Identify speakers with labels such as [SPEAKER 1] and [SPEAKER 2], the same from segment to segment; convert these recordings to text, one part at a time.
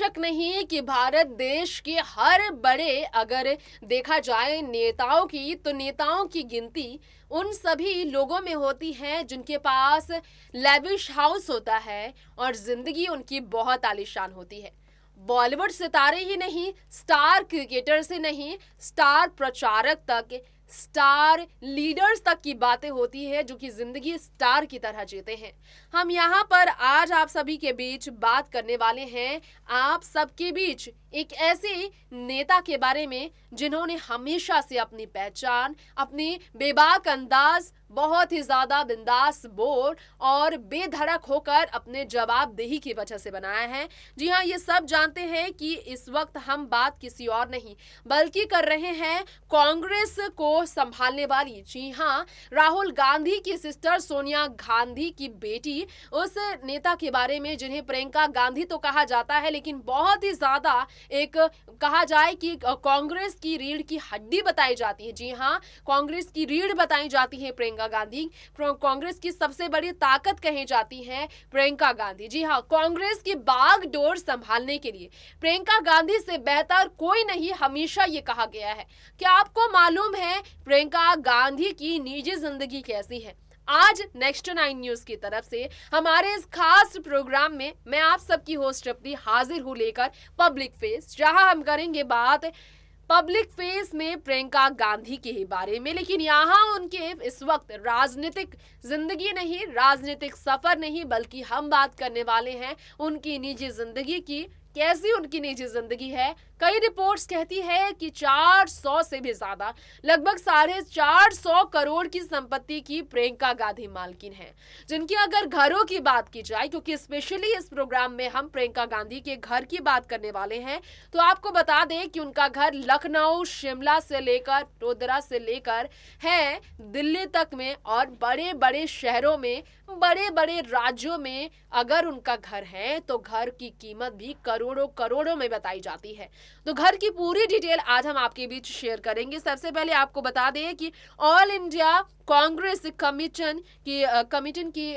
[SPEAKER 1] शक नहीं कि भारत देश के हर बड़े, अगर देखा जाए नेताओं की, तो नेताओं की गिनती उन सभी लोगों में होती है जिनके पास लेविश हाउस होता है और जिंदगी उनकी बहुत आलीशान होती है। बॉलीवुड सितारे ही नहीं, स्टार क्रिकेटर से नहीं, स्टार प्रचारक तक, स्टार लीडर्स तक की बातें होती है जो कि जिंदगी स्टार की तरह जीते हैं। हम यहाँ पर आज आप सभी के बीच बात करने वाले हैं, आप सबके बीच एक ऐसे नेता के बारे में जिन्होंने हमेशा से अपनी पहचान, अपनी बेबाक अंदाज, बहुत ही ज्यादा बिंदास बोल और बेधड़क होकर अपने जवाबदेही की वजह से बनाया है। जी हाँ, ये सब जानते हैं कि इस वक्त हम बात किसी और नहीं बल्कि कर रहे हैं कांग्रेस को संभालने वाली, जी हाँ, राहुल गांधी की सिस्टर सोनिया गांधी की बेटी, उस नेता के बारे में जिन्हें प्रियंका गांधी तो कहा जाता है, लेकिन बहुत ही ज्यादा एक कहा जाए कि कांग्रेस की रीढ़ की हड्डी बताई जाती है। जी हाँ, कांग्रेस की रीढ़ बताई जाती है प्रियंका गांधी। कांग्रेस की सबसे बड़ी ताकत कही जाती है प्रियंका गांधी। जी हाँ, कांग्रेस की बागडोर संभालने के लिए प्रियंका गांधी से बेहतर कोई नहीं, हमेशा ये कहा गया है। क्या आपको मालूम है प्रियंका गांधी की निजी जिंदगी कैसी है? आज नेक्स्ट 9 न्यूज की तरफ से हमारे इस खास प्रोग्राम में मैं आप सबकी होस्ट अपनी हाजिर हूं लेकर पब्लिक फेस, जहां हम करेंगे बात पब्लिक फेस में प्रियंका गांधी के ही बारे में। लेकिन यहाँ उनके इस वक्त राजनीतिक जिंदगी नहीं, राजनीतिक सफर नहीं, बल्कि हम बात करने वाले हैं उनकी निजी जिंदगी की। कैसी उनकी निजी जिंदगी है? कई रिपोर्ट्स कहती है कि 400 से भी ज्यादा, लगभग 450 करोड़ की संपत्ति की प्रियंका गांधी मालकिन है। जिनकी अगर घरों की बात की जाए, क्योंकि स्पेशली इस प्रोग्राम में हम प्रियंका गांधी के घर की बात करने वाले हैं, तो आपको बता दें कि उनका घर लखनऊ, शिमला से लेकर वडोदरा से लेकर है दिल्ली तक में, और बड़े बड़े शहरों में, बड़े बड़े राज्यों में अगर उनका घर है तो घर की कीमत भी करोड़ों करोड़ों में बताई जाती है। तो घर की पूरी डिटेल आज हम आपके बीच शेयर करेंगे। सबसे पहले आपको बता दें कि ऑल इंडिया कांग्रेस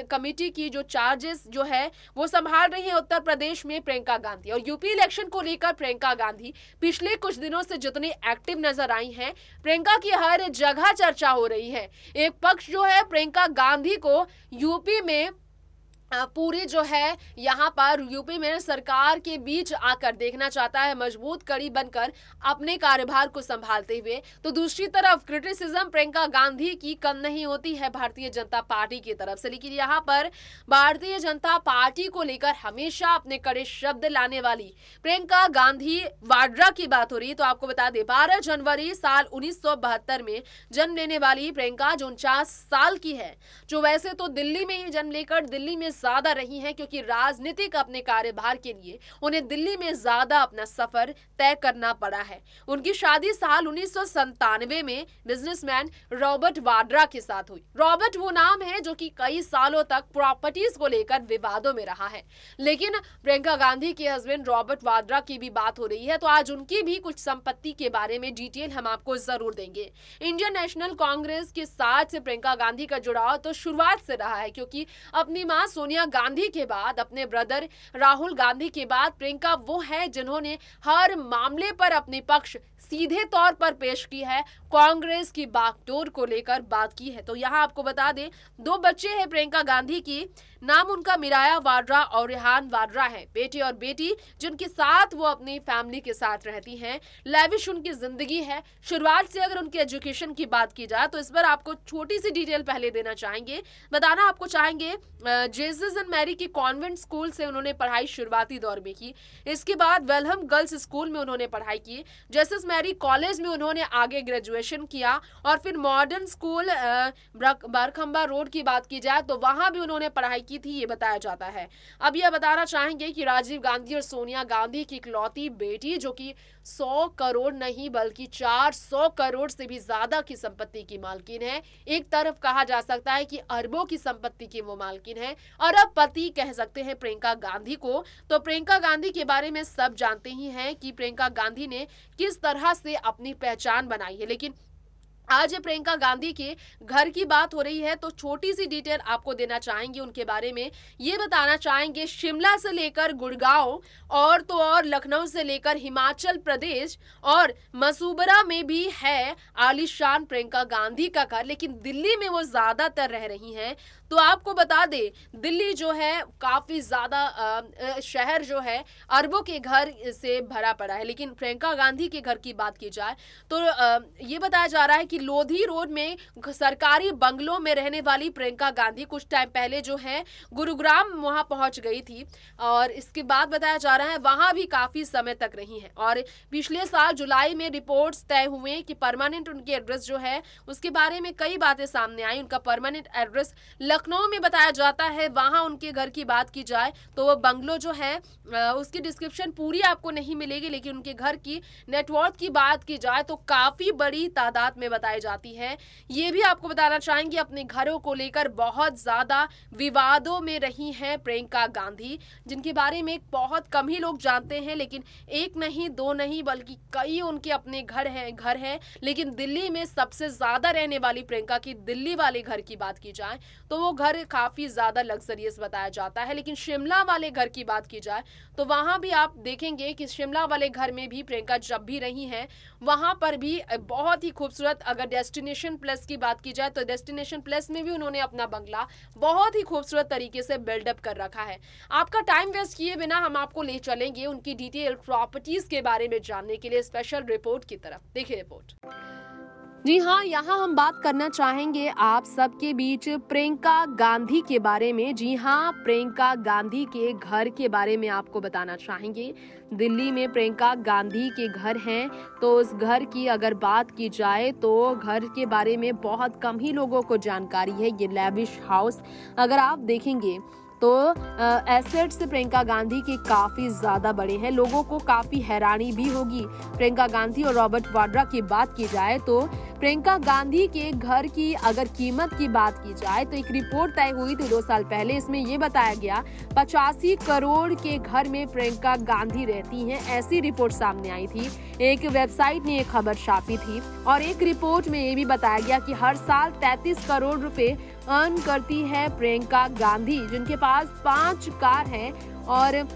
[SPEAKER 1] कमेटी की जो चार्जेस जो है वो संभाल रही है उत्तर प्रदेश में प्रियंका गांधी। और यूपी इलेक्शन को लेकर प्रियंका गांधी पिछले कुछ दिनों से जितनी एक्टिव नजर आई हैं, प्रियंका की हर जगह चर्चा हो रही है। एक पक्ष जो है प्रियंका गांधी को यूपी में पूरी जो है यहाँ पर यूपी में सरकार के बीच आकर देखना चाहता है, मजबूत कड़ी बनकर अपने कार्यभार को संभालते हुए। तो दूसरी तरफ क्रिटिसिज्म प्रियंका गांधी की कम नहीं होती है भारतीय जनता पार्टी की तरफ से। लेकिन यहाँ पर भारतीय जनता पार्टी को लेकर हमेशा अपने कड़े शब्द लाने वाली प्रियंका गांधी वाड्रा की बात हो रही है। तो आपको बता दें 12 जनवरी साल 1972 में जन्म लेने वाली प्रियंका जो 49 साल की है, जो वैसे तो दिल्ली में ही जन्म लेकर दिल्ली में ज्यादा रही हैं, क्योंकि राजनीतिक अपने कार्यभार के लिए उन्हें दिल्ली में ज्यादा अपना सफर तय करना पड़ा है। उनकी शादी साल 1997 में बिजनेसमैन रॉबर्ट वाड्रा के साथ हुई। रॉबर्ट वो नाम है जो कि कई सालों तक प्रॉपर्टीज को लेकर विवादों में रहा है। लेकिन प्रियंका गांधी के हस्बैंड रॉबर्ट वाड्रा की भी बात हो रही है, तो आज उनकी भी कुछ संपत्ति के बारे में डिटेल हम आपको जरूर देंगे। इंडियन नेशनल कांग्रेस के साथ से प्रियंका गांधी का जुड़ाव तो शुरुआत से रहा है, क्योंकि अपनी मां सोनिया गांधी के बाद, अपने ब्रदर राहुल गांधी के बाद प्रियंका वो है जिन्होंने हर मामले पर अपने पक्ष सीधे तौर पर पेश की है, कांग्रेस की बागडोर को लेकर बात की है। तो यहाँ आपको बता दें 2 बच्चे हैं प्रियंका गांधी की, नाम उनका मिराया वाड्रा और रेहान वाड्रा है, बेटे और बेटी, जिनके साथ वो अपनी फैमिली के साथ रहती हैं। लेविश उनकी जिंदगी है। शुरुआत से अगर उनके एजुकेशन की बात की जाए तो इस पर आपको छोटी सी डिटेल पहले देना चाहेंगे, बताना आपको चाहेंगे। जेसस एंड मैरी की कॉन्वेंट स्कूल से उन्होंने पढ़ाई शुरुआती दौर में की। इसके बाद वेलहम गर्ल्स स्कूल में उन्होंने पढ़ाई की। जेसस मैरी कॉलेज में उन्होंने आगे ग्रेजुएशन किया, और फिर मॉडर्न स्कूल बारखंबा रोड की बात की जाए तो वहां भी उन्होंने पढ़ाई की थी, ये बताया जाता है। अब यह बताना चाहेंगे कि राजीव गांधी और सोनिया गांधी की इकलौती बेटी, जो कि 100 करोड़ नहीं बल्कि 400 करोड़ से भी ज्यादा की संपत्ति की मालकिन है। एक तरफ कहा जा सकता है कि अरबों की संपत्ति की वो मालकिन है, अरबपति कह सकते हैं प्रियंका गांधी को। तो प्रियंका गांधी के बारे में सब जानते ही हैं कि प्रियंका गांधी ने किस तरह से अपनी पहचान बनाई है। लेकिन आज प्रियंका गांधी के घर की बात हो रही है तो छोटी सी डिटेल आपको देना चाहेंगे उनके बारे में। ये बताना चाहेंगे शिमला से लेकर गुड़गांव और तो और लखनऊ से लेकर हिमाचल प्रदेश और मसूबरा में भी है आलीशान प्रियंका गांधी का घर, लेकिन दिल्ली में वो ज्यादातर रह रही हैं। तो आपको बता दे दिल्ली जो है काफी ज्यादा शहर जो है अरबों के घर से भरा पड़ा है, लेकिन प्रियंका गांधी के घर की बात की जाए तो ये बताया जा रहा है कि लोधी रोड में सरकारी बंगलों में रहने वाली प्रियंका गांधी कुछ टाइम पहले जो है गुरुग्राम वहां पहुंच गई थी और इसके बाद बताया जा रहा है वहां भी काफी समय तक रही हैं। और पिछले साल जुलाई में रिपोर्ट्स तय हुए कि परमानेंट उनके एड्रेस जो है उसके बारे में कई बातें सामने आई। उनका परमानेंट एड्रेस लखनऊ में बताया जाता है। वहां उनके घर की बात की जाए तो वो बंगलो जो है उसकी डिस्क्रिप्शन पूरी आपको नहीं मिलेगी, लेकिन उनके घर की नेटवर्थ की बात की जाए तो काफी बड़ी तादाद में बताई जाती है। ये भी आपको बताना चाहेंगे अपने घरों को लेकर बहुत ज्यादा विवादों में रही हैं प्रियंका गांधी, जिनके बारे में बहुत कम ही लोग जानते हैं। लेकिन एक नहीं दो नहीं बल्कि कई उनके अपने घर हैं। लेकिन दिल्ली में सबसे ज्यादा रहने वाली प्रियंका की दिल्ली वाले घर की बात की जाए तो वो घर काफी ज्यादा लग्जरियस बताया जाता है। लेकिन शिमला वाले घर की बात की जाए तो वहां भी आप देखेंगे कि शिमला वाले घर में भी प्रियंका जब भी रही हैं वहां पर भी बहुत ही खूबसूरत, अगर डेस्टिनेशन प्लस की बात की जाए तो डेस्टिनेशन प्लस में भी उन्होंने अपना बंगला बहुत ही खूबसूरत तरीके से बिल्डअप कर रखा है। आपका टाइम वेस्ट किए बिना हम आपको ले चलेंगे उनकी डिटेल प्रॉपर्टीज के बारे में जानने के लिए स्पेशल रिपोर्ट की तरफ। देखिए रिपोर्ट। जी हाँ, यहाँ हम बात करना चाहेंगे आप सबके बीच प्रियंका गांधी के बारे में। जी हाँ, प्रियंका गांधी के घर के बारे में आपको बताना चाहेंगे। दिल्ली में प्रियंका गांधी के घर हैं तो उस घर की अगर बात की जाए तो घर के बारे में बहुत कम ही लोगों को जानकारी है। ये लैविश हाउस अगर आप देखेंगे तो एसेट्स प्रियंका गांधी के काफी ज्यादा बड़े हैं। लोगों को काफी हैरानी भी होगी। प्रियंका गांधी और रॉबर्ट वाड्रा की बात की जाए तो प्रियंका गांधी के घर की अगर कीमत की बात की जाए तो एक रिपोर्ट तय हुई थी 2 साल पहले। इसमें ये बताया गया 85 करोड़ के घर में प्रियंका गांधी रहती हैं, ऐसी रिपोर्ट सामने आई थी। एक वेबसाइट ने ये खबर छापी थी और एक रिपोर्ट में ये भी बताया गया कि हर साल 33 करोड़ रुपए अर्न करती है प्रियंका गांधी, जिनके पास 5 कार हैं और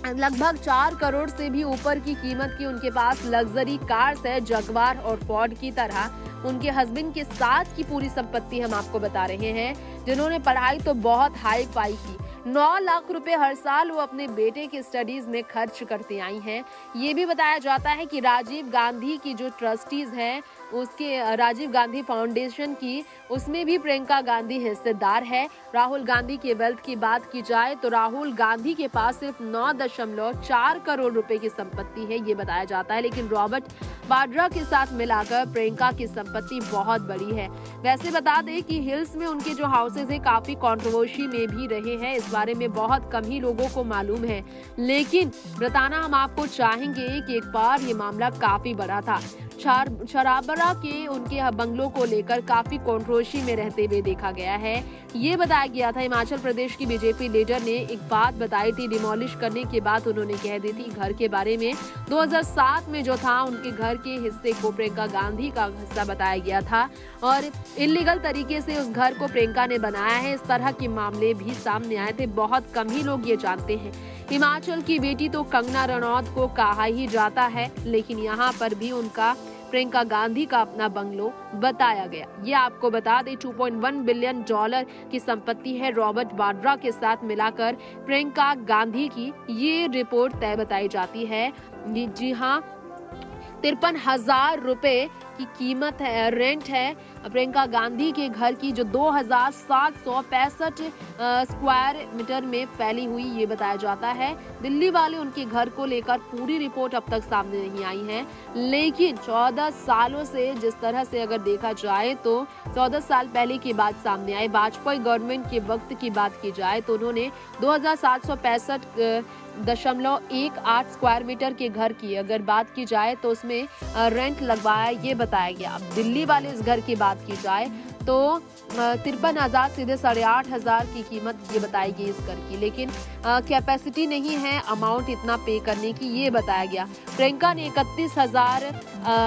[SPEAKER 1] लगभग 4 करोड़ से भी ऊपर की कीमत की उनके पास लग्जरी कार्स है, जगवार और फोर्ड की तरह। उनके हस्बैंड के साथ की पूरी संपत्ति हम आपको बता रहे हैं, जिन्होंने पढ़ाई तो बहुत हाई फाई की। 9 लाख रुपए हर साल वो अपने बेटे की स्टडीज में खर्च करते आई हैं। ये भी बताया जाता है कि राजीव गांधी की जो ट्रस्टीज हैं उसके राजीव गांधी फाउंडेशन की उसमें भी प्रियंका गांधी हिस्सेदार है। राहुल गांधी के वेल्थ की बात की जाए तो राहुल गांधी के पास सिर्फ 9.4 करोड़ रुपए की संपत्ति है, ये बताया जाता है। लेकिन रॉबर्ट वाड्रा के साथ मिलाकर प्रियंका की संपत्ति बहुत बड़ी है। वैसे बता दें कि हिल्स में उनके जो हाउसेज है काफी कंट्रोवर्सी में भी रहे हैं, इस बारे में बहुत कम ही लोगों को मालूम है। लेकिन बताना हम आपको चाहेंगे कि एक बार ये मामला काफी बड़ा था। शराबरा के उनके बंगलों को लेकर काफी कंट्रोवर्सी में रहते हुए देखा गया है। ये बताया गया था हिमाचल प्रदेश की बीजेपी लीडर ने एक बात बताई थी, डिमोलिश करने के बाद उन्होंने कह दी थी घर के बारे में 2007 में जो था उनके घर के हिस्से को प्रियंका गांधी का हिस्सा बताया गया था और इलीगल तरीके से उस घर को प्रियंका ने बनाया है। इस तरह के मामले भी सामने आए थे, बहुत कम ही लोग ये जानते हैं। हिमाचल की बेटी तो कंगना रनौत को कहा ही जाता है, लेकिन यहाँ पर भी उनका प्रियंका गांधी का अपना बंगलो बताया गया। ये आपको बता दें 2.1 बिलियन डॉलर की संपत्ति है रॉबर्ट वाड्रा के साथ मिलाकर प्रियंका गांधी की, ये रिपोर्ट तय बताई जाती है। जी हाँ, 53,000 रुपए की कीमत है, रेंट है प्रियंका गांधी के घर की, जो 2765 स्क्वायर मीटर में फैली हुई ये बताया जाता है। दिल्ली वाले उनके घर को लेकर पूरी रिपोर्ट अब तक सामने नहीं आई है, लेकिन 14 सालों से जिस तरह से अगर देखा जाए तो 14 साल पहले की बात सामने आई। वाजपेयी गवर्नमेंट के वक्त की बात की जाए तो उन्होंने 2765 1.18 स्क्वायर मीटर के घर की अगर बात की जाए तो उसमें रेंट लगवाया, ये बताया गया। अब दिल्ली वाले इस घर की बात की जाए तो 53,000 सीधे 8,500 की कीमत ये बताई गई इस घर की, लेकिन कैपेसिटी नहीं है अमाउंट इतना पे करने की, ये बताया गया। प्रियंका ने 31,000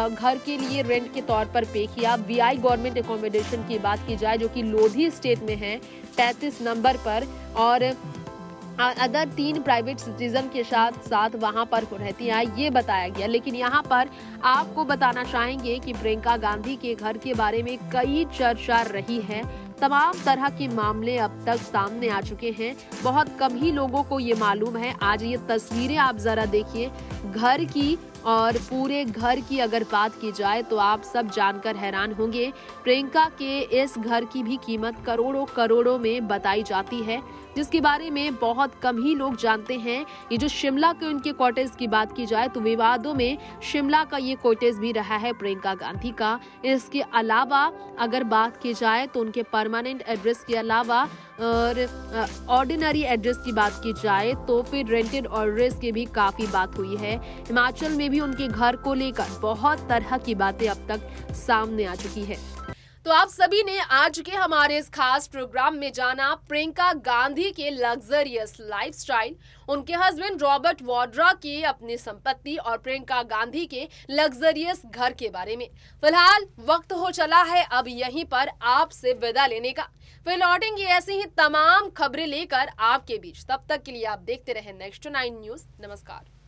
[SPEAKER 1] घर के लिए रेंट के तौर पर पे किया। VI गवर्नमेंट एकोमोडेशन की बात की जाए जो कि लोधी स्टेट में है 35 नंबर पर, और अदर 3 प्राइवेट सिटीजन के साथ वहां पर रहती है, ये बताया गया। लेकिन यहाँ पर आपको बताना चाहेंगे कि प्रियंका गांधी के घर के बारे में कई चर्चा रही है। तमाम तरह के मामले अब तक सामने आ चुके हैं, बहुत कम ही लोगों को ये मालूम है। आज ये तस्वीरें आप जरा देखिए घर की, और पूरे घर की अगर बात की जाए तो आप सब जानकर हैरान होंगे। प्रियंका के इस घर की भी कीमत करोड़ों में बताई जाती है, जिसके बारे में बहुत कम ही लोग जानते हैं। ये जो शिमला के उनके कॉटेज की बात की जाए तो विवादों में शिमला का ये कॉटेज भी रहा है प्रियंका गांधी का। इसके अलावा अगर बात की जाए तो उनके परमानेंट एड्रेस के अलावा और ऑर्डिनरी एड्रेस की बात की जाए तो फिर रेंटेड एड्रेस की भी काफी बात हुई है। हिमाचल में भी उनके घर को लेकर बहुत तरह की बातें अब तक सामने आ चुकी है। तो आप सभी ने आज के हमारे इस खास प्रोग्राम में जाना प्रियंका गांधी के लग्जरियस लाइफस्टाइल, उनके हस्बैंड रॉबर्ट वाड्रा की अपनी संपत्ति और प्रियंका गांधी के लग्जरियस घर के बारे में। फिलहाल वक्त हो चला है अब यहीं पर आपसे विदा लेने का। फिर लौटेंगे ऐसी ही तमाम खबरें लेकर आपके बीच। तब तक के लिए आप देखते रहें नेक्स्ट 9 न्यूज। नमस्कार।